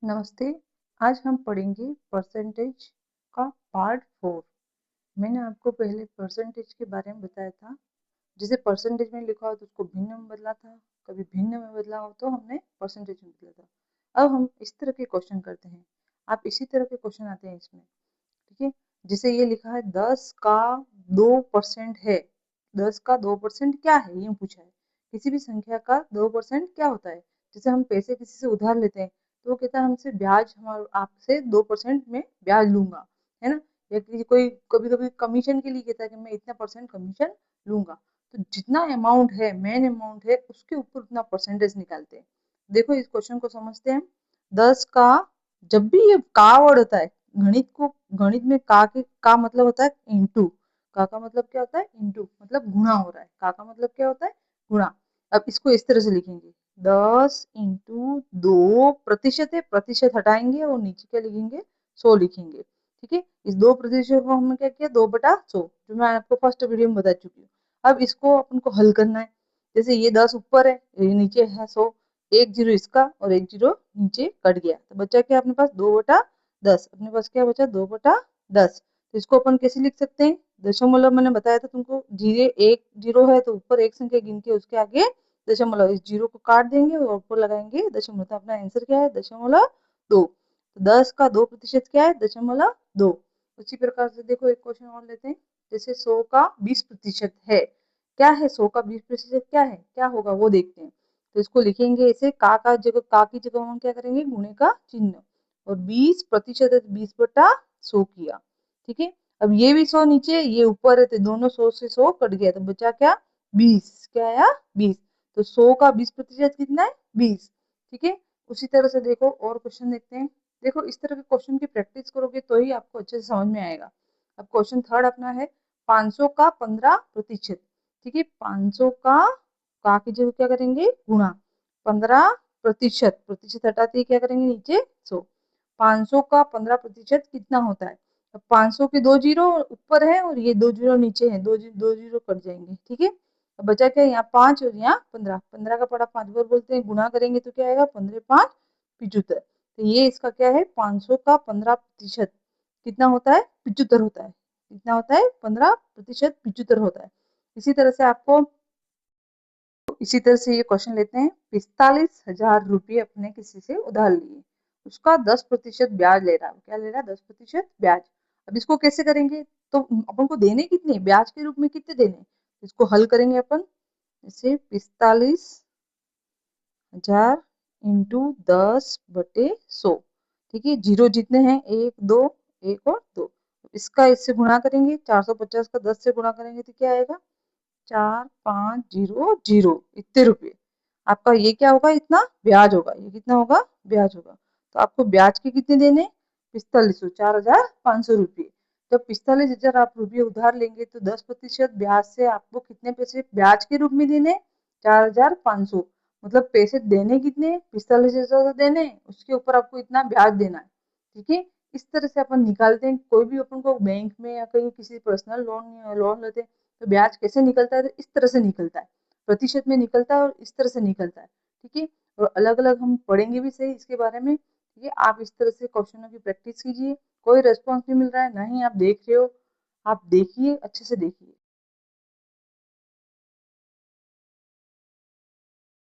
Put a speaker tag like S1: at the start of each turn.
S1: नमस्ते। आज हम पढ़ेंगे परसेंटेज का पार्ट 4। मैंने आपको पहले परसेंटेज के बारे में बताया था। जैसे परसेंटेज में लिखा हो तो उसको भिन्न में बदला था, कभी भिन्न में बदला हो तो हमने परसेंटेज में बदला था। अब हम इस तरह के क्वेश्चन करते हैं। आप इसी तरह के क्वेश्चन आते हैं इसमें, ठीक है। जैसे ये लिखा है 10 का 2% है। 10 का 2% क्या है, ये पूछा है। किसी भी संख्या का 2% क्या होता है। जैसे हम पैसे किसी से उधार लेते हैं तो वो कहता है हमसे ब्याज, हमारे आपसे 2% में ब्याज लूंगा, है ना। या कोई कभी कभी कमीशन के लिए कहता है कि मैं इतना परसेंट कमीशन लूंगा। तो जितना अमाउंट है, मेन अमाउंट है, उसके ऊपर उतना परसेंटेज निकालते हैं। देखो इस क्वेश्चन को समझते हैं। 10 का, जब भी ये का वर्ड होता है, गणित में का मतलब होता है इंटू। का मतलब क्या होता है, इंटू मतलब गुणा हो रहा है। का मतलब क्या होता है, गुणा। अब इसको इस तरह से लिखेंगे, 10 इंटू 2% है, प्रतिशत हटाएंगे और नीचे क्या लिखेंगे, 100 लिखेंगे। ठीक है, इस 2% को हमने क्या किया, 2/100, जो मैं आपको फर्स्ट वीडियो में बता चुकी हूँ। अब इसको अपन को हल करना है। जैसे ये 10 ऊपर है, ये नीचे है 100, एक जीरो इसका और एक जीरो नीचे कट गया, तो बचा क्या अपने पास, 2/10। अपने पास क्या बचा, 2/10। तो इसको अपन कैसे लिख सकते हैं, दशमलव मैंने बताया था तुमको, जीरो एक जीरो है तो ऊपर एक संख्या गिन के उसके आगे दशमलव, इस जीरो को काट देंगे और ऊपर लगाएंगे दशमलव। तो अपना आंसर क्या है, 0.2। तो 10 का 2% क्या है, 0.2। उसी प्रकार से देखो एक क्वेश्चन और लेते हैं। जैसे 100 का 20% है, क्या है 100 का 20% क्या है, क्या होगा वो देखते हैं। तो इसको लिखेंगे ऐसे, का जगह, का की जगह हम क्या करेंगे, गुणे का चिन्ह, और 20% है तो 20/100 किया। ठीक है, अब ये भी 100 नीचे, ये ऊपर है, तो दोनों 100 से 100 कट गया, तो बचा क्या, 20। क्या आया, 20। तो 100 का 20% कितना है, 20। ठीक है, उसी तरह से देखो और क्वेश्चन देखते हैं। देखो इस तरह के क्वेश्चन की प्रैक्टिस करोगे तो ही आपको अच्छे से समझ में आएगा। अब क्वेश्चन थर्ड अपना है, 500 का 15%। ठीक है, 500 का की जगह क्या करेंगे, गुणा, 15%, प्रतिशत हटाते ही क्या करेंगे, नीचे 100। 500 का 15% कितना होता है। अब 500 के 2 जीरो ऊपर है और ये 2 जीरो नीचे है, दो जीरो कट जाएंगे। ठीक है, अब बचा क्या, यहाँ 5 और यहाँ 15। 15 का पड़ा 5 बार बोलते हैं, गुणा करेंगे तो क्या आएगा, 15×5 75। तो ये इसका क्या है, 500 का 15% कितना होता है, 75 होता है। कितना होता है, 15% 75 होता है। इसी तरह से ये क्वेश्चन लेते हैं, 45,000 रुपये अपने किसी से उधार लिए, उसका 10% ब्याज ले रहा है। क्या ले रहा है, 10% ब्याज। अब इसको कैसे करेंगे, तो अपन को देने कितने, ब्याज के रूप में कितने देने, इसको हल करेंगे अपन। जैसे 45,000 इंटू 10/100। ठीक है, जीरो जितने हैं, एक दो, एक और दो, इसका इससे गुणा करेंगे, 450 का 10 से गुणा करेंगे तो क्या आएगा, 4500 इतने रुपये। आपका ये क्या होगा, इतना ब्याज होगा। ये कितना होगा, ब्याज होगा। तो आपको ब्याज के कितने देने, 4500, 4500 रुपये। जब 45,000 आप रुपये उधार लेंगे तो 10% ब्याज से आपको कितने पैसे ब्याज के रूप में देने, 4500। मतलब पैसे देने कितने, 45,000 देने, उसके ऊपर आपको इतना ब्याज देना है। ठीक है, इस तरह से अपन निकालते हैं। कोई भी अपन को बैंक में या कहीं किसी पर्सनल लोन लोन लेते हैं तो ब्याज कैसे निकलता है, तो इस तरह से निकलता है, प्रतिशत में निकलता है और इस तरह से निकलता है। ठीक है, और अलग अलग हम पढ़ेंगे भी सही इसके बारे में। ठीक है, आप इस तरह से क्वेश्चनों की प्रैक्टिस कीजिए। कोई रेस्पॉन्स नहीं मिल रहा है, ना ही आप देख रहे हो, आप देखिए, अच्छे से देखिए।